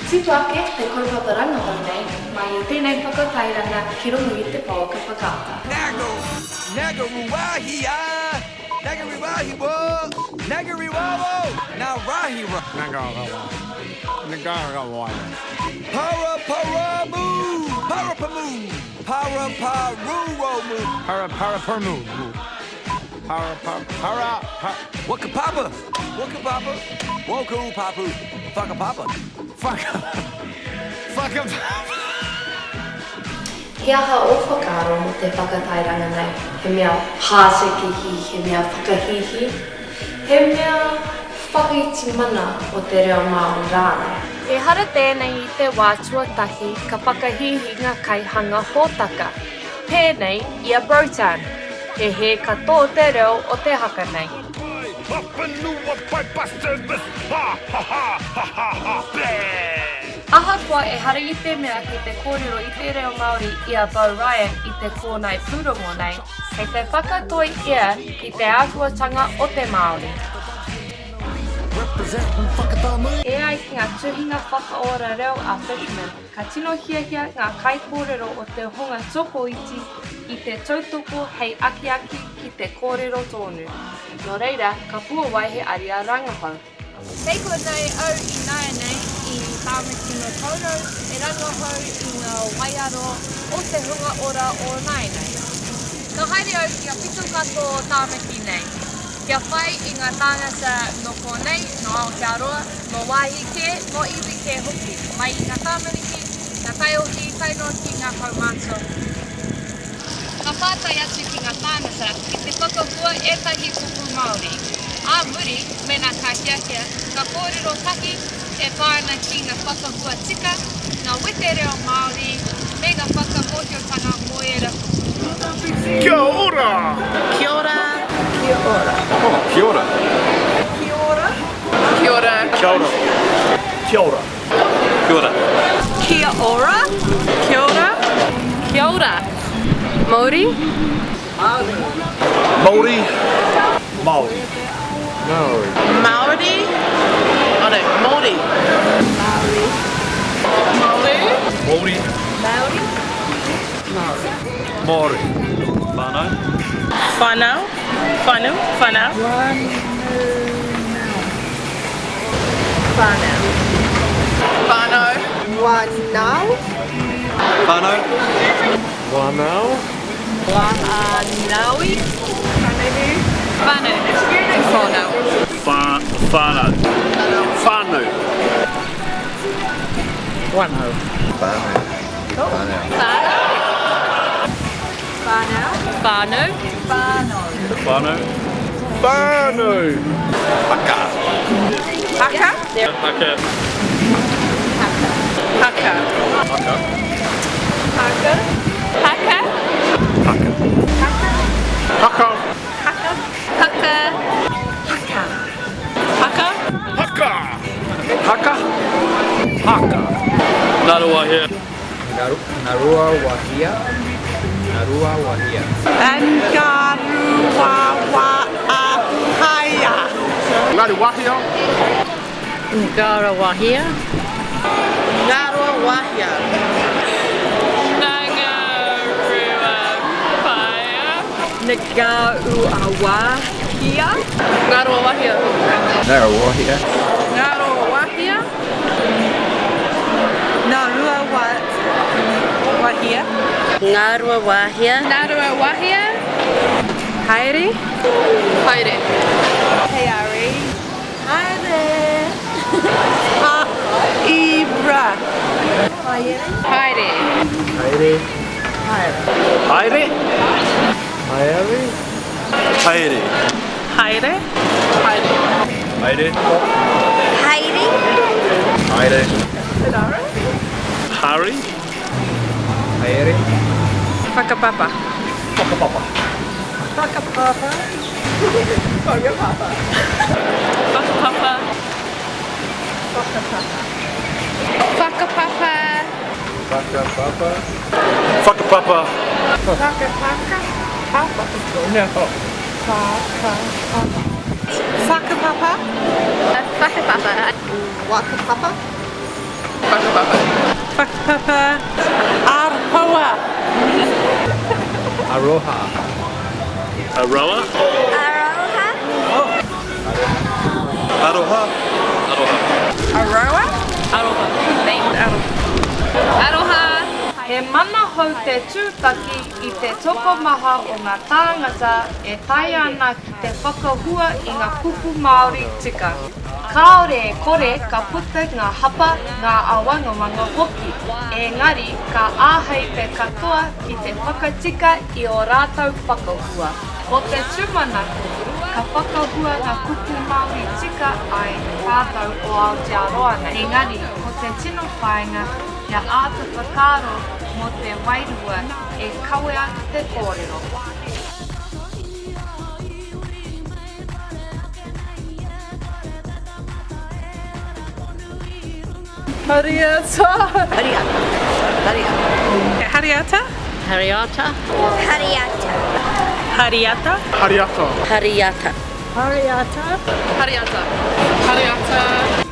Situ ake te korupapa rangahau nei, mai I tēnei whakatairanga ki rungu I te pō ka whakaata. Nagaruahia! Nagariwahiwo! Nagariwawo! Naurahira! Ngāwaiaro. Paraparamu! Parapamu! Paraparuromu! Paraparmu. Wakapapa! Wakapapa! Woku papu! Whakapapa! Whakapapa. He aha o whakaaro mo te whakatairanga nei, he mea hāsekihi, he mea whakahihi, he mea whakaiti mana o te reo Māori rāna. E hara tēnei I te wā tuatahi ka whakahihi ngā kaihanga hōtaka. Pēnei ia Brotan, he he katoa te reo o te haka nei. Ahakoa e hara I te mea ki te kōrero I te reo Māori ia Beau Ryan I te Kōnae pūrongo nei, hei te whakatoi ia I te āhuatanga o te Māori. E ai ki ngā tuhinga whakaora reo a Fisherman, ka tino hiahia ngā kaikōrero o te hunga tokoiti I te tautoko hei akiaki ki te kōrero tonu. Nō reira, ka pua waihe ari a rangahau. Kei Kōnae au I nāia nei I tāmaki no taurau, e rangahau I Ngā Waiaro o te hunga ora o nāia nei. Ka haere au kia whitu kato o tāmaki nei. Kia whai I ngā tāngata no Kōnae, no Aotearoa, no wāhi ke, no iwi ke hoki. Mai I ngā tāmariki, ngā taiohi, taino ki ngā kaumātua. Ka whātai atu ki ngā tāngata I te whakahua ētahi kupu Māori. Ā muri, me nā ka hiahia, ka kōrero tahi e whāna ki ngā whakahua tika, ngā wete reo Māori, me ngā whakamohiotanga moera kupu. Kia ora! Kia ora. Kia ora. Kia ora. Kia ora. Kia ora. Kia ora. Kia ora. Kia ora. Kia ora. Kia ora. Māori. Māori. Māori. Māori. Māori. Oh no, Māori. Māori. Māori. Māori. Māori. Māori. Whānau. Whānau. Whānau. Whānau. Whānau. Whānau. Whānau. Whānau. Whānaui. Whānau. Whānau. Whānau. Whānau. Whānau. Whānau. Whānau. Whānau. Whānau. Haka. Haka. Haka. Haka. Haka. Haka. Haka. Haka. Haka. Haka. Haka. Haka. Haka. Haka. Haka. Narua here. Narua wahia. Narua wahia. Ngarua wahia. Ngāri wahia. Ngāra wahia. Ngāra wahia. Ngāra wahia. Ngāra wahia. Narua wahia. Ngāra wahia. Ngārua wahia. Ngārua wahia. Ngārua wahia. Haere. Haere. Haere. Haere. Haibra. Haere. Haere. Haere. Haere. Haere. Haere. Haere. Haere. Haere. Haere. Hari. Haere. Whakapapa. Whakapapa. Whakapapa. Whakapapa. Whakapapa. Whakapapa. Whakapapa. Whakapapa. Whakapapa. No. Whakapapa. Whakapapa. Whakapapa. Whakapapa. Whakapapa. Aroha. Aroha. Aroa. Aroha. Aroha. Aroha. Aroha. Named Aroha. Aroha. He mana hou te tūtaki I te toko maha o ngā tāngata e tae ana ki te whakahua I ngā kupu Māori tika. Kāore e kore ka puta ngā hapa ngā awangawanga hoki. Engari, ka āhei pe katoa ki te whakatika I o rātau whakahua. Ko te tūmanako, ka whakahua ngā kupu Māori tika ai rātau o Aotearoa nei. Engari, ko te tino whaenga, ia āta whakaro mo te wairua e kawe atu te kōrero. Hariata. Hariata. Hariata. Hariata. Hariata. Hariata. Hariata. Hariata. Hariata.